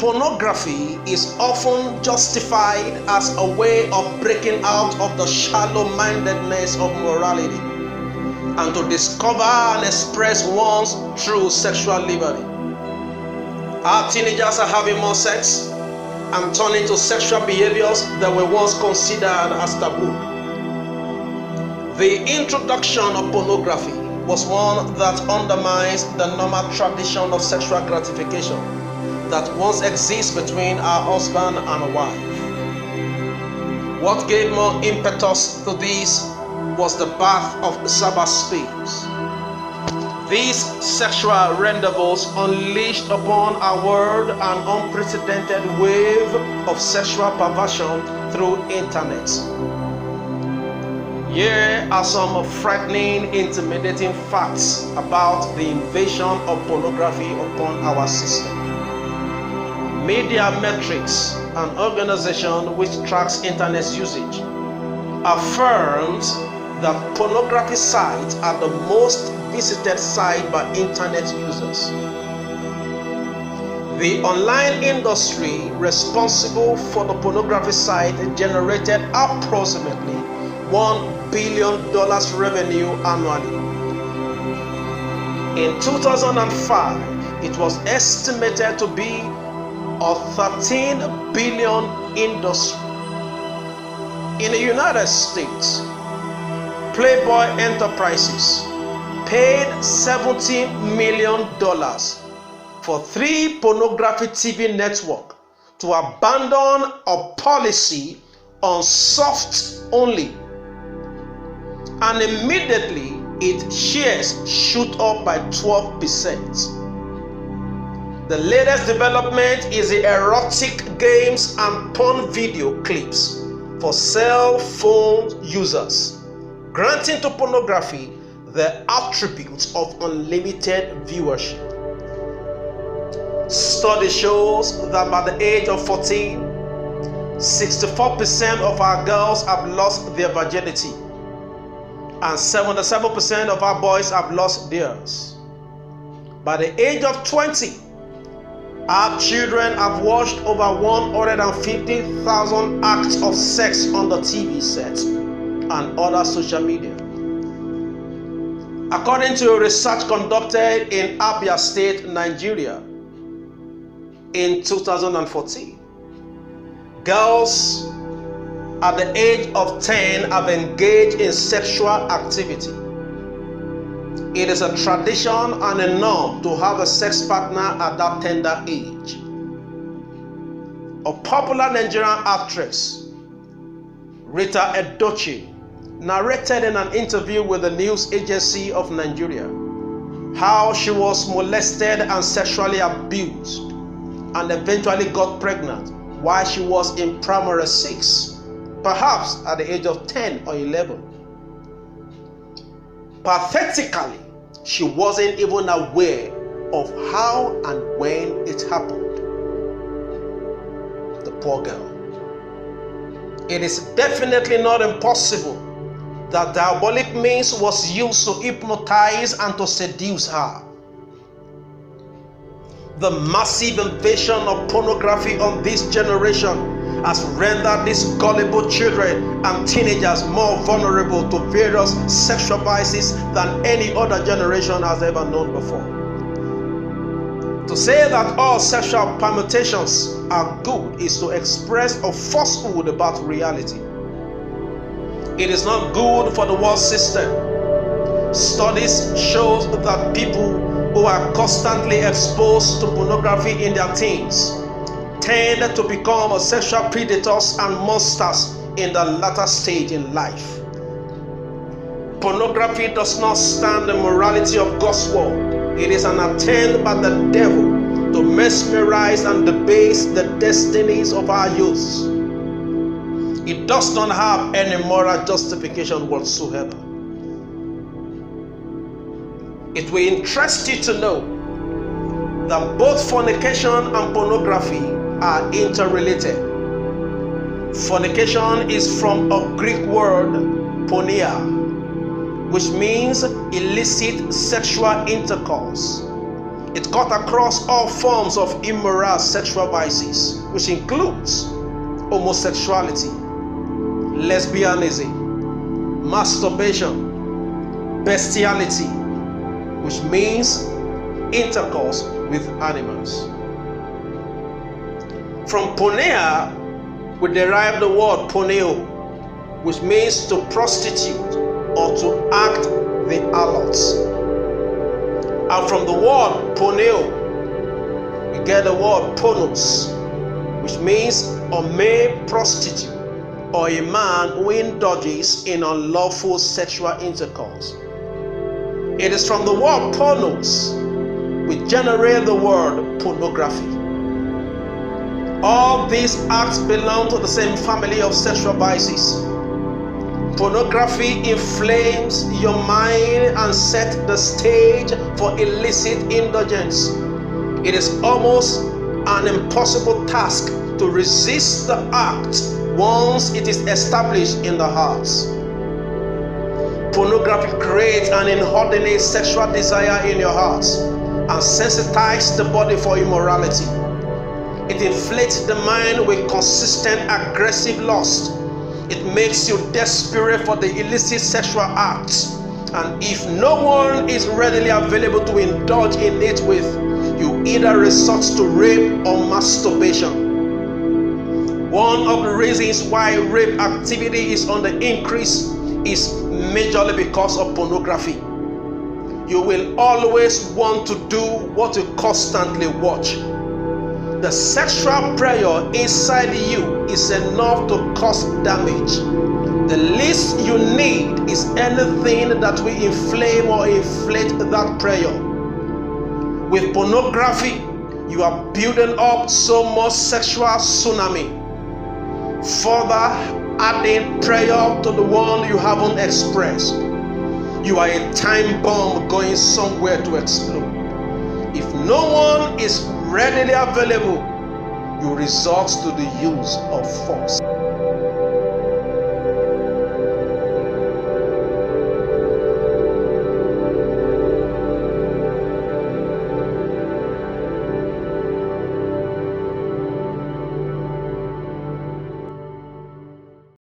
Pornography is often justified as a way of breaking out of the shallow-mindedness of morality and to discover and express one's true sexual liberty. Our teenagers are having more sex and turning to sexual behaviors that were once considered as taboo. The introduction of pornography was one that undermines the normal tradition of sexual gratification that once exists between a husband and a wife. What gave more impetus to this was the birth of cyberspace. These sexual rendezvous unleashed upon our world an unprecedented wave of sexual perversion through internet. Here are some frightening, intimidating facts about the invasion of pornography upon our system. Media Metrics, an organization which tracks internet usage, affirms that pornography sites are the most visited site by internet users. The online industry responsible for the pornography site generated approximately $1 billion revenue annually. In 2005, it was estimated to be a $13 billion industry. In the United States, Playboy Enterprises paid $70 million for 3 pornography TV networks to abandon a policy on soft only, and immediately its shares shoot up by 12%. The latest development is the erotic games and porn video clips for cell phone users, granting to pornography the attributes of unlimited viewership. Study shows that by the age of 14, 64% of our girls have lost their virginity, and 77% of our boys have lost theirs. By the age of 20, our children have watched over 150,000 acts of sex on the TV set and other social media. According to a research conducted in Abia State, Nigeria, in 2014, girls at the age of 10 have engaged in sexual activity. It is a tradition and a norm to have a sex partner at that tender age. A popular Nigerian actress, Rita Edochie, narrated in an interview with the news agency of Nigeria how she was molested and sexually abused and eventually got pregnant while she was in primary 6, perhaps at the age of 10 or 11. Pathetically, she wasn't even aware of how and when it happened. The poor girl. It is definitely not impossible that diabolic means was used to hypnotize and to seduce her. The massive invasion of pornography on this generation has rendered these gullible children and teenagers more vulnerable to various sexual vices than any other generation has ever known before. To say that all sexual permutations are good is to express a falsehood about reality. It is not good for the world system. Studies show that people who are constantly exposed to pornography in their teens tend to become sexual predators and monsters in the latter stage in life. Pornography does not stand the morality of God's word. It is an attempt by the devil to mesmerize and debase the destinies of our youth. It does not have any moral justification whatsoever. It will interest you to know that both fornication and pornography are interrelated. Fornication is from a Greek word, porneia, which means illicit sexual intercourse, It cut across all forms of immoral sexual vices, which includes homosexuality, lesbianism, masturbation, bestiality, which means intercourse with animals. From porneia, we derive the word porneo, which means to prostitute or to act the harlots. And from the word porneo, we get the word pornos, which means a male prostitute or a man who indulges in unlawful sexual intercourse. It is from the word pornos we generate the word pornography. All these acts belong to the same family of sexual vices. Pornography inflames your mind and sets the stage for illicit indulgence. It is almost an impossible task to resist the act once it is established in the hearts. Pornography creates an inordinate sexual desire in your hearts and sensitizes the body for immorality. It inflates the mind with consistent aggressive lust. It makes you desperate for the illicit sexual acts, and if no one is readily available to indulge in it with, you either resort to rape or masturbation. One of the reasons why rape activity is on the increase is majorly because of pornography. You will always want to do what you constantly watch. The sexual pressure inside you is enough to cause damage. The least you need is anything that will inflame or inflate that pressure. With pornography, you are building up so much sexual tsunami, further adding pressure to the one you haven't expressed. You are a time bomb going somewhere to explode. If no one is readily available, you resort to the use of force.